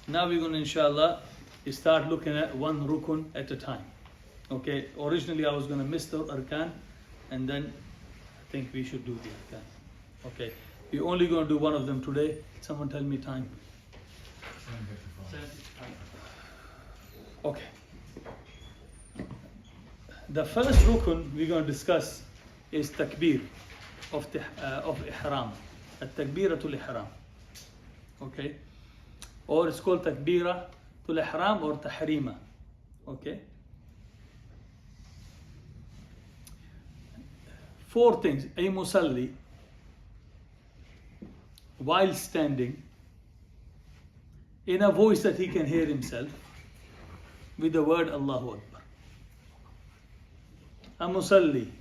Now we're going to inshallah start looking at one rukun at a time. Okay, originally I was going to miss the RUKN and then I think we should do the RUKN. Okay, we're only going to do one of them today. Someone tell me time. Okay. The first rukun we're going to discuss is Takbeer of Ihram. Takbeeratul Ihram. Okay. Or it's called Takbeeratul Ihram or Tahrima. Okay. 4 things. A musalli, while standing, in a voice that he can hear himself, with the word Allahu Akbar. A musalli,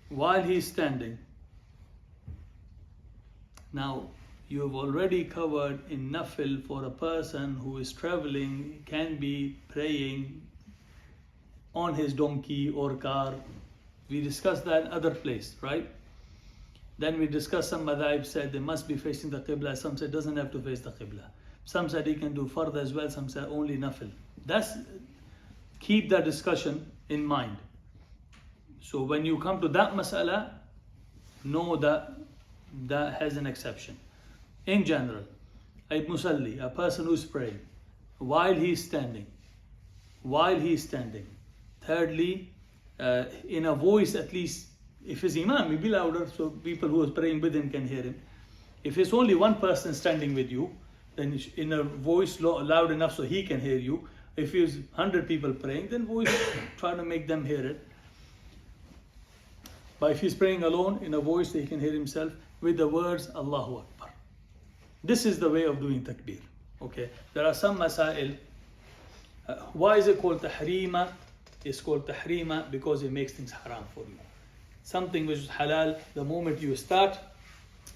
while he is standing. Now, you have already covered in nafil for a person who is traveling, can be praying on his donkey or car. We discussed that in other place, right? Then we discussed some madhaib said they must be facing the qibla. Some said doesn't have to face the qibla. Some said he can do fard as well. Some said only nafil. Keep that discussion in mind. So when you come to that mas'ala, know that that has an exception. In general, a musalli, a person who is praying, while he is standing. Thirdly, in a voice at least, if his imam will be louder, so people who are praying with him can hear him. If it's only one person standing with you, then in a voice loud enough so he can hear you. If there's 100 people praying, then voice try to make them hear it. But if he's praying alone in a voice that he can hear himself with the words Allahu Akbar. This is the way of doing takbir. Okay. There are some masail. Why is it called tahrima? It's called tahrima because it makes things haram for you. Something which is halal, the moment you start,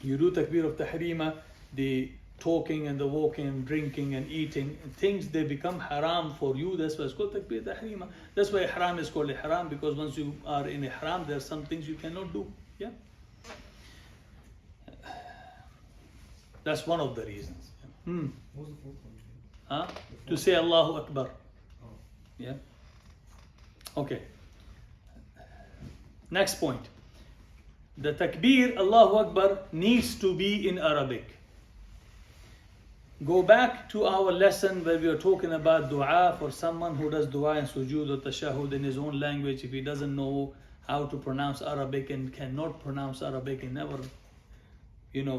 you do takbir of tahrima, the talking and the walking and drinking and eating, things they become haram for you. That's why it's called takbir tahrima. That's why ihram is called ihram, because once you are in ihram, there are some things you cannot do. Yeah, that's one of the reasons. What was the fourth one? To say Allahu Akbar. Yeah. Okay. Next point. The takbir Allahu Akbar needs to be in Arabic. Go back to our lesson where we are talking about dua for someone who does dua and sujood or tashahud in his own language. If he doesn't know how to pronounce Arabic and cannot pronounce Arabic and never,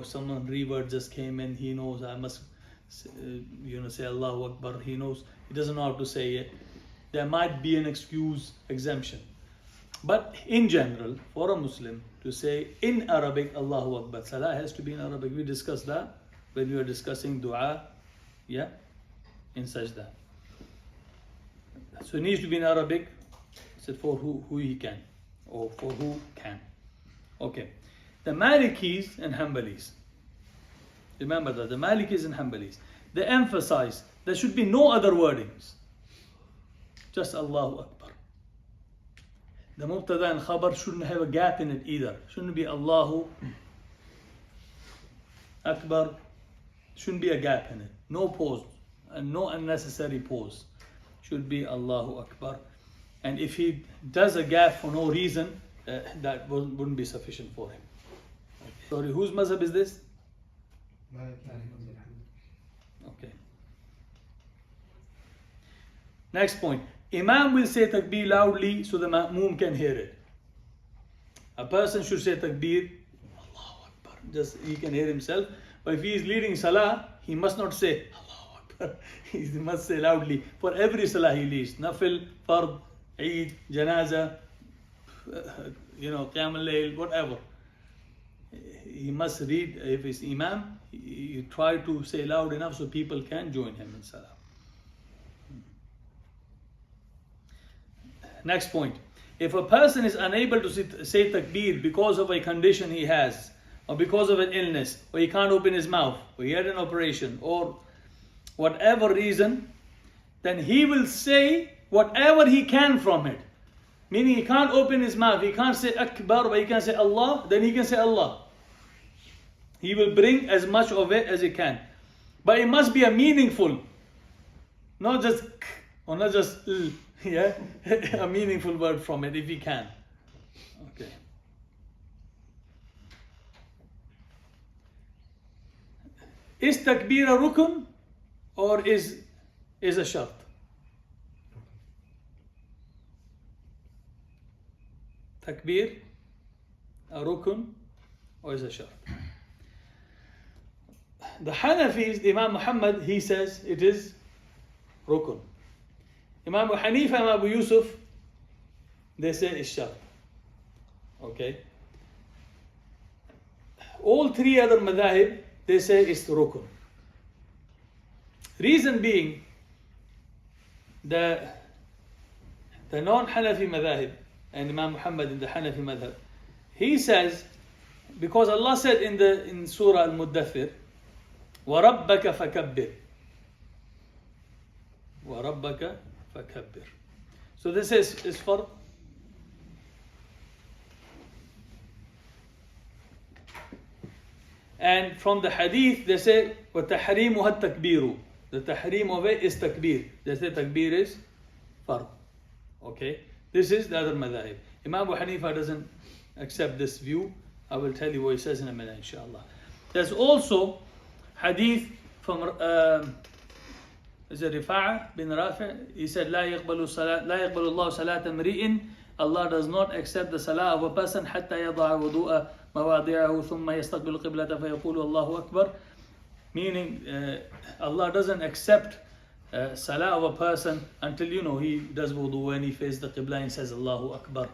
someone revert just came in, he knows I must, say Allahu Akbar. He knows, he doesn't know how to say it. There might be an exemption. But in general, for a Muslim to say in Arabic Allahu Akbar, Salah has to be in Arabic. We discussed that when we were discussing dua, in sajda. So it needs to be in Arabic, said for who he can, or for who can. Okay. The Malikis and Hanbalis, remember that the Malikis and Hanbalis, they emphasize there should be no other wordings, just Allahu Akbar. The mubtada and khabar shouldn't have a gap in it either. Shouldn't be Allahu Akbar. Shouldn't be a gap in it. No pause and no unnecessary pause. Should be Allahu Akbar. And if he does a gap for no reason, that wouldn't be sufficient for him. Sorry, whose mazhab is this? Okay. Next point. Imam will say takbir loudly so the ma'moom can hear it. A person should say takbir, Allahu Akbar, just he can hear himself. But if he is leading salah, he must not say Allahu Akbar. He must say loudly for every salah he leads. Nafil, fard, Eid, janaza, Qiyam al-Layl, whatever. He must read, if it's imam, you try to say loud enough so people can join him in salah. Next point. If a person is unable to say takbir because of a condition he has, or because of an illness, or he can't open his mouth, or he had an operation, or whatever reason, then he will say whatever he can from it. Meaning he can't open his mouth, he can't say Akbar, but he can say Allah, then he can say Allah. He will bring as much of it as he can. But it must be a meaningful Not just k, or not just l, yeah, a meaningful word from it if we can. Okay. Is takbir a rukn or is a shart? Takbir a rukn or is a shart? The Hanafis, Imam Muhammad, he says it is rukn. Imam Abu Hanifa and Abu Yusuf, they say it's shart. Okay. All three other madhahib, they say it's rukn. Reason being, the non-Hanafi madhahib and Imam Muhammad in the Hanafi madhab, he says, because Allah said in Surah Al-Muddathir, وَرَبَّكَ فَكَبِّرْ وَرَبَّكَ فَكَبِّرْ. So this is for and from the hadith they say وَتَحْرِيمُهَا التَّكْبِيرُ. The tahreem of it is takbir. They say takbir is fard. Okay. This is the other madhahib. Imam Abu Hanifa doesn't accept this view. I will tell you what he says in a minute, inshallah. There's also hadith from is it Rifa'a bin Rafi'? He said, لا يقبل الله صلاة امرئ. Allah does not accept the salah of a person حتى يضع وضوء مواضعه ثم يستقبل القبلة فيقول الله أكبر. Meaning, Allah doesn't accept salah of a person until he does wudu and he faces the qibla and says Allahu Akbar.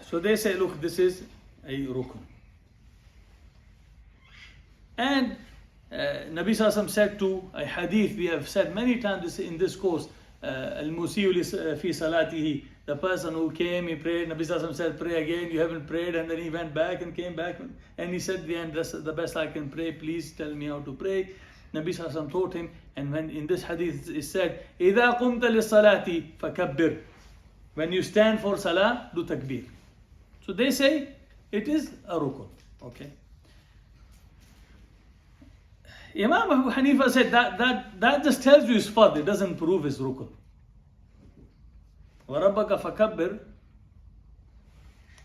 So they say, look, this is a rukn. And Nabi Sallallahu said to a hadith, we have said many times in this course, Al-Musiyu fi salatihi, the person who came, he prayed, Nabi Sallallahu said, pray again, you haven't prayed, and then he went back and came back, and he said, that's the best I can pray, please tell me how to pray. Nabi Sallallahu taught him, and when in this hadith it said, إِذَا قُمْتَ لِلصَّلَاةِ فَكَبِّرْ. When you stand for salah, do takbir. So they say, it is a rukun. Okay. Imam Abu Hanifa said that just tells you his fard, it doesn't prove his rukun. وَرَبَّكَ فَكَبِّرْ.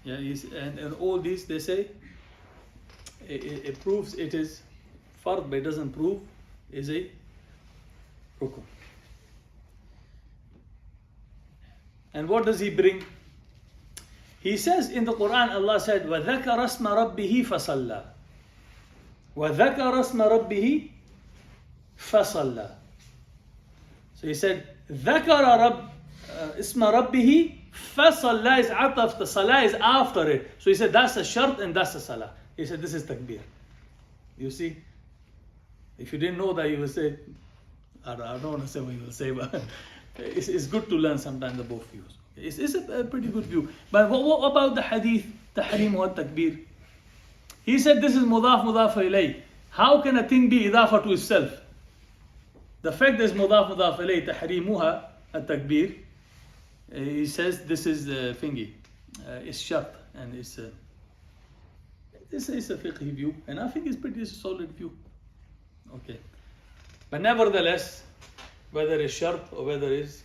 Yeah, and all these they say it proves it is fard, but it doesn't prove is a rukun. And what does he bring? He says in the Quran, Allah said, وَذَكَرَ اسْمَ رَبِّهِ فَصَلَّى. وَذَكَرَ اسْمَ رَبِّهِ فَصَلَّى. So he said, ذَكَرَ اسْمَ رَبِّهِ فَصَلَّى is ataf, the salah is after it. So he said, that's a shart and that's a salah. He said, this is takbir. You see? If you didn't know that, you will say, I don't want to say what you will say, but it's good to learn sometimes the both views. It's a pretty good view. But what about the hadith, tahrim wa takbir? He said this is mudaf ilayh. How can a thing be idafa to itself? The fact is mudaf ilayh, tahrimuha at-takbir. He says this is thingy, it's shart, and this is a fiqhi view, and I think it's pretty solid view. Okay, but nevertheless, whether it's shart or whether it's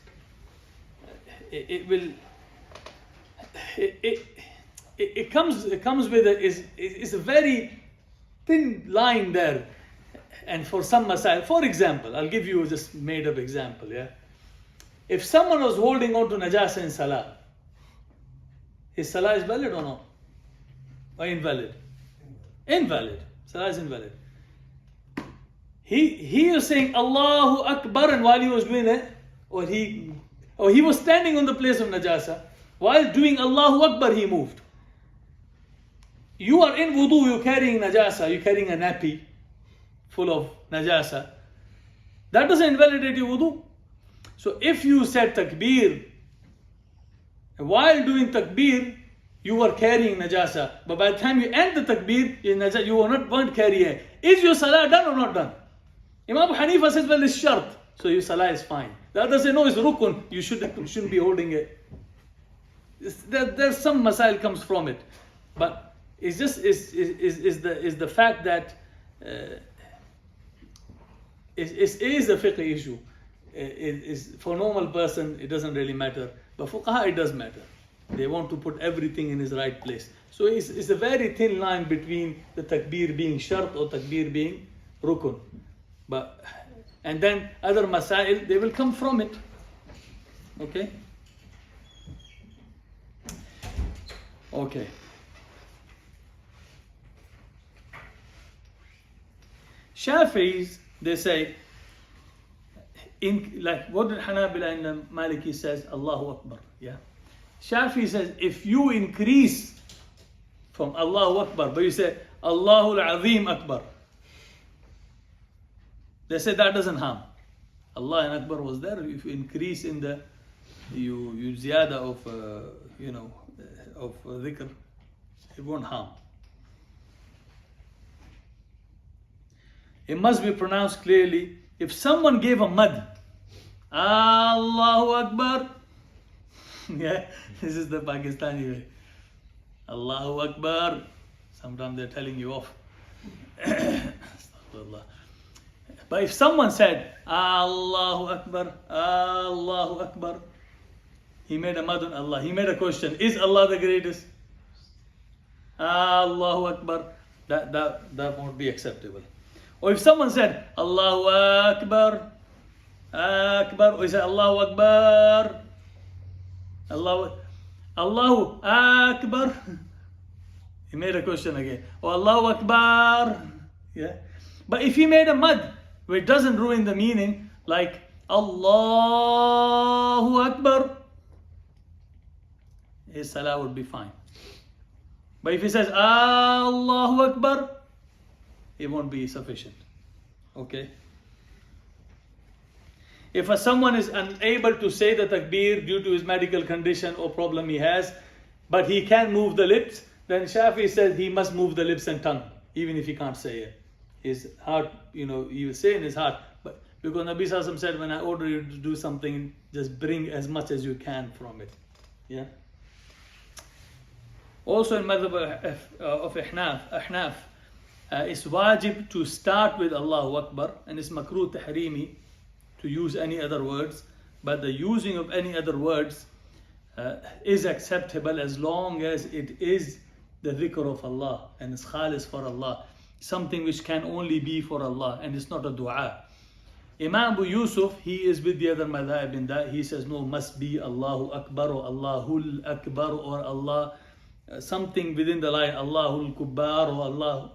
it comes with it's a very thin line there, and for some masail, for example, I'll give you just made up example. Yeah, if someone was holding on to najasa in salah, his salah is valid or not? Or invalid? Invalid. Salah is invalid. He was saying Allahu Akbar, and while he was doing it, or he was standing on the place of najasa, while doing Allahu Akbar he moved. You are in wudu, you're carrying najasa, you're carrying a nappy full of najasa. That doesn't invalidate your wudu. So if you said takbir, while doing takbir, you were carrying najasa, but by the time you end the takbir, you weren't carrying it. Is your salah done or not done? Imam Abu Hanifa says, well, it's shart, so your salah is fine. The other say, no, it's rukun, you shouldn't be holding it. There's some masail comes from it, but it's just is the fact that it is a fiqh issue. For normal person, it doesn't really matter. But fuqaha, it does matter. They want to put everything in its right place. So it's a very thin line between the takbir being shart or takbir being rukun. And then other masail, they will come from it. Okay? Okay. Shafi'is, they say, like what did Hanabila and the Maliki says, Allahu Akbar. Yeah. Shafi says, if you increase from Allahu Akbar, but you say Allahu Al-Azim Akbar, they say that doesn't harm. Allah and Akbar was there. If you increase in the, you ziyada of, of dhikr, it won't harm. It must be pronounced clearly. If someone gave a mad, Allahu Akbar, yeah, this is the Pakistani way. Allahu Akbar. Sometimes they're telling you off. But if someone said Allahu Akbar, Allahu Akbar, he made a mad on Allah. He made a question: is Allah the greatest? Allahu Akbar. That won't be acceptable. Or if someone said Allahu Akbar, Akbar, or he said Allahu Akbar, Allahu Akbar, he made a question again. Or Allahu Akbar, yeah. But if he made a mad, where it doesn't ruin the meaning, like Allahu Akbar, his salah would be fine. But if he says Allahu Akbar, it won't be sufficient. Okay? If someone is unable to say the takbir due to his medical condition or problem he has, but he can move the lips, then Shafi says he must move the lips and tongue, even if he can't say it. His heart, he will say in his heart, but because Nabi Sallallahu Alaihi Wasallam said, when I order you to do something, just bring as much as you can from it. Yeah. Also in madhab of Ahnaf, it's wajib to start with Allahu Akbar, and it's makruh tahrimi to use any other words, but the using of any other words is acceptable as long as it is the dhikr of Allah and it's khalis for Allah, something which can only be for Allah and it's not a dua. Imam Abu Yusuf, he is with the other madhab in that. He says no, must be Allahu Akbar or Allahul Akbar or Allah, something within the line, Allahul Kubbar or Allah.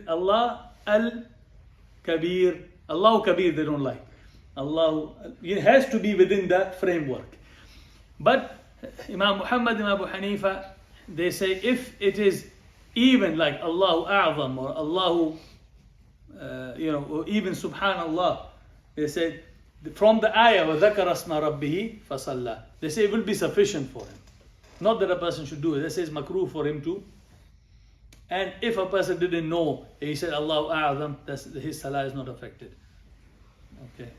Allah Al-Kabir, Allahu Kabir they don't like. Allah, it has to be within that framework. But Imam Muhammad and Abu Hanifa, they say if it is even like Allahu A'zam or Allahu, or even Subhanallah, they say from the ayah, وَذَكَرَ اسْمَ رَبِّهِ فَصَلَّى, they say it will be sufficient for him. Not that a person should do it. They say it's makruh for him to. And if a person didn't know, he said Allahu A'zam, his salah is not affected. Okay.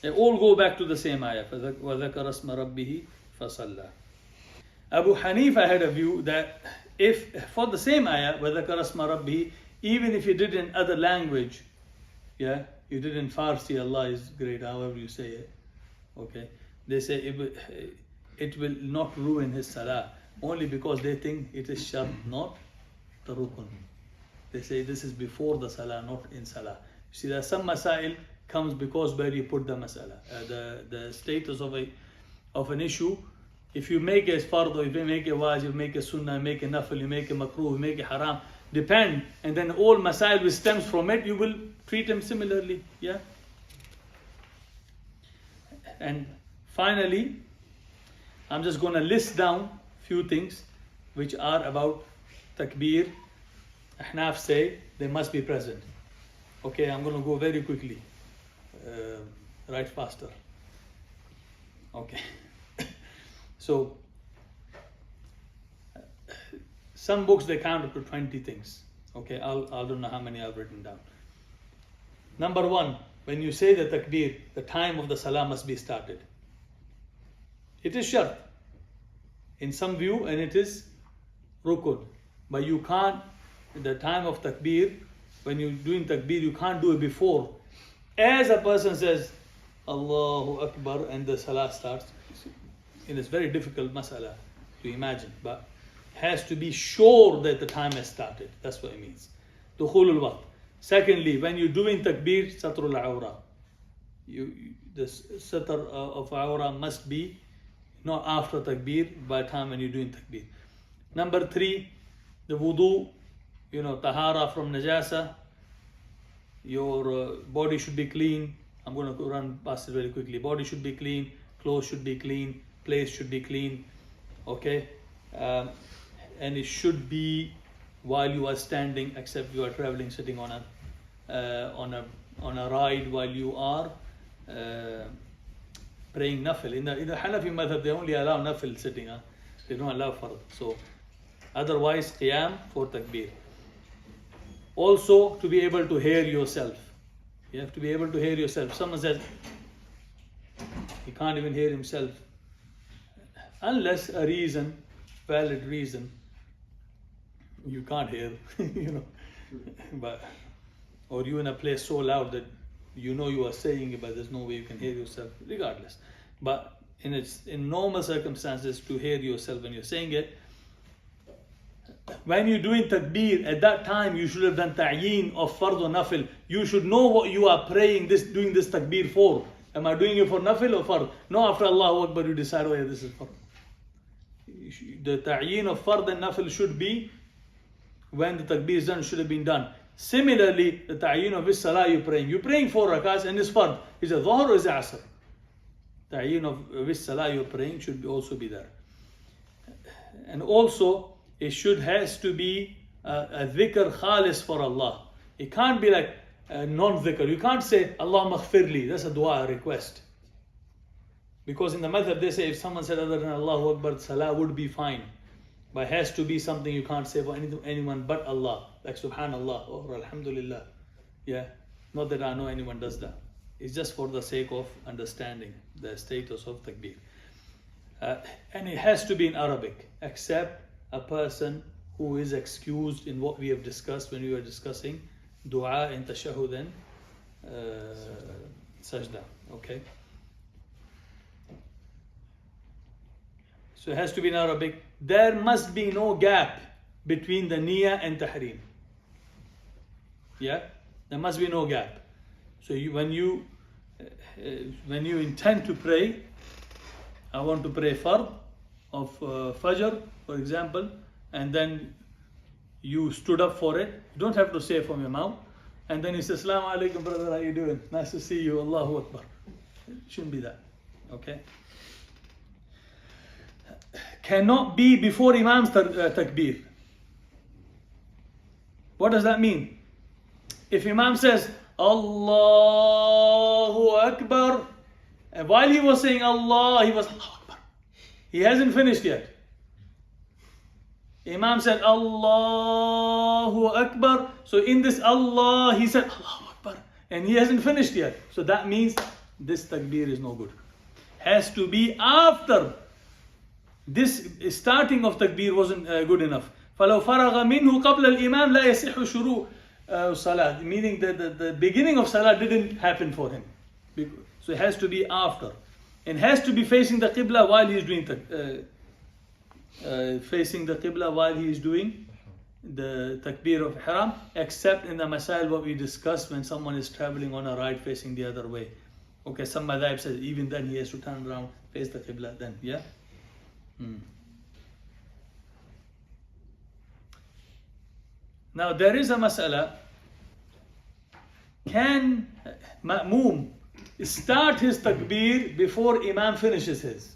They all go back to the same ayah. وَذَكَرَ اسْمَ رَبِّهِ فَصَلَّى. Abu Hanifa had a view that if for the same ayah, وَذَكَرَ اسْمَ رَبِّهِ, even if you did in other language, yeah, you did in Farsi, Allah is great, however you say it, okay, they say it will not ruin his salah, only because they think it is shart, not the rukun. They say this is before the salah, not in salah. See, there are some masail comes because where you put the masala, the status of an issue. If you make a fard, if you make a wajib, make a sunnah, make a nafil, you make a makruh, make a haram, depend, and then all masail which stems from it, you will treat them similarly. Yeah. And finally, I'm just going to list down few things which are about takbeer. Ahnaf say they must be present. Okay, I'm going to go very quickly, right faster. Okay. So, some books they count up to 20 things. Okay, I don't know how many I've written down. Number one, when you say the takbeer, the time of the salah must be started. It is shart in some view, and it is rukun. But you can't, the time of takbeer, when you're doing takbir, you can't do it before. As a person says, Allahu Akbar, and the salah starts, it is very difficult masala to imagine, but has to be sure that the time has started. That's what it means. Dukhulul waqt. Secondly, when you're doing takbir, satrul awra. The satr of awra must be not after takbir, by the time when you're doing takbir. Number 3, the wudu, tahara from najasa. Your body should be clean. I'm going to run past it very quickly. Body should be clean, clothes should be clean, place should be clean. Okay, and it should be while you are standing, except you are traveling, sitting on a ride while you are praying nafil. In the Hanafi madhab, they only allow nafil sitting. They don't allow fard. So otherwise, qiyam for takbir. Also, to be able to hear yourself. You have to be able to hear yourself. Someone says he can't even hear himself, unless a reason, valid reason, you can't hear, but or you in a place so loud that you are saying it, but there's no way you can hear yourself. Regardless, but in normal circumstances, to hear yourself when you're saying it. When you're doing takbir, at that time you should have done ta'yeen of fard or nafil. You should know what you are doing this takbir for. Am I doing it for nafil or fard? No, after Allahu Akbar you decide, oh yeah, this is fard. The ta'yeen of fard and nafil should be when the takbir is done, should have been done. Similarly, the ta'yeen of this salah you're praying 4 rakats and it's fard. Is it dhuhr or is it asr? Ta'yeen of this salah you're praying should also be there. And also, it has to be a dhikr khalis for Allah. It can't be like a non-dhikr. You can't say, Allahumma khfirli. That's a dua, a request. Because in the madhab they say, if someone said other than Allahu Akbar, salah would be fine. But it has to be something you can't say for anyone but Allah. Like Subhanallah or Alhamdulillah. Yeah. Not that I know anyone does that. It's just for the sake of understanding the status of takbir. And it has to be in Arabic, except a person who is excused in what we have discussed when we were discussing dua in tashahhud and sajda. Okay. So it has to be in Arabic. There must be no gap between the niyyah and tahreem. Yeah, there must be no gap. So when you intend to pray, I want to pray fard of Fajr, for example, and then you stood up for it. You don't have to say from your mouth. And then you say, Assalamu alaikum, brother, how you doing? Nice to see you, Allahu Akbar. It shouldn't be that. Okay? Cannot be before Imam's takbir. What does that mean? If Imam says, Allahu Akbar, and while he was saying Allah, he was Allahu Akbar. He hasn't finished yet. Imam said Allahu Akbar. So in this Allah, he said Allahu Akbar. And he hasn't finished yet. So that means this takbir is no good. Has to be after. This starting of takbir wasn't good enough. فَلَوْ فَرَغَ مِنْهُ قَبْلَ الْإِمَامِ لَا يَصِحُ شُرُوعُ salah. Meaning that the beginning of salah didn't happen for him. So it has to be after. And has to be facing the qibla while he is doing the takbir of ihram, except in the masail what we discussed when someone is traveling on a ride facing the other way. Okay, some madhab says even then he has to turn around, face the qibla then, yeah? Now there is a mas'ala. Can ma'moom start his takbir before Imam finishes his?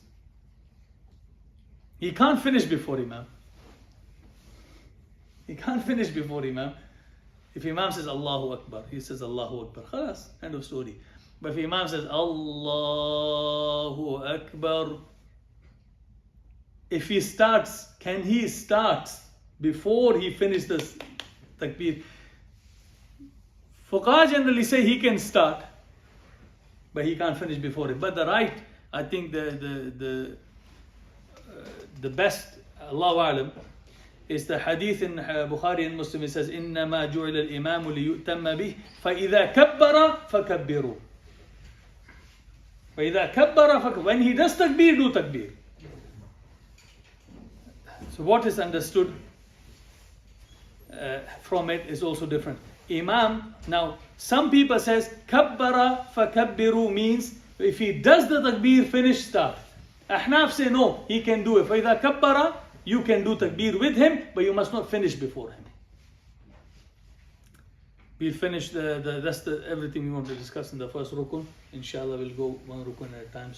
He can't finish before Imam. He can't finish before Imam. If Imam says Allahu Akbar, he says Allahu Akbar. Khalas, end of story. But if Imam says Allahu Akbar, if he starts, can he start before he finishes this takbir? Fuqaha generally say he can start, but he can't finish before it. But the right, I think the best, Allahu Alam, It's the hadith in Bukhari and Muslim. It says, إِنَّمَا جُعِلَ الْإِمَامُ لِيُؤْتَمَّ بِهِ فَإِذَا كَبَّرَ فَكَبِّرُوا. فَإِذَا كَبَّرَ فَكَبِّرُوا. When he does takbeer, do takbeer. So what is understood from it is also different. Imam, now some people says kabbara fakabbiru means if he does the takbeer, finish, start. Ahnaf say no, he can do it. فَإِذَا kabbara, you can do takbeer with him, but you must not finish before him. We'll finish that's everything we want to discuss in the first rukun. Inshallah, we'll go one rukun at a time.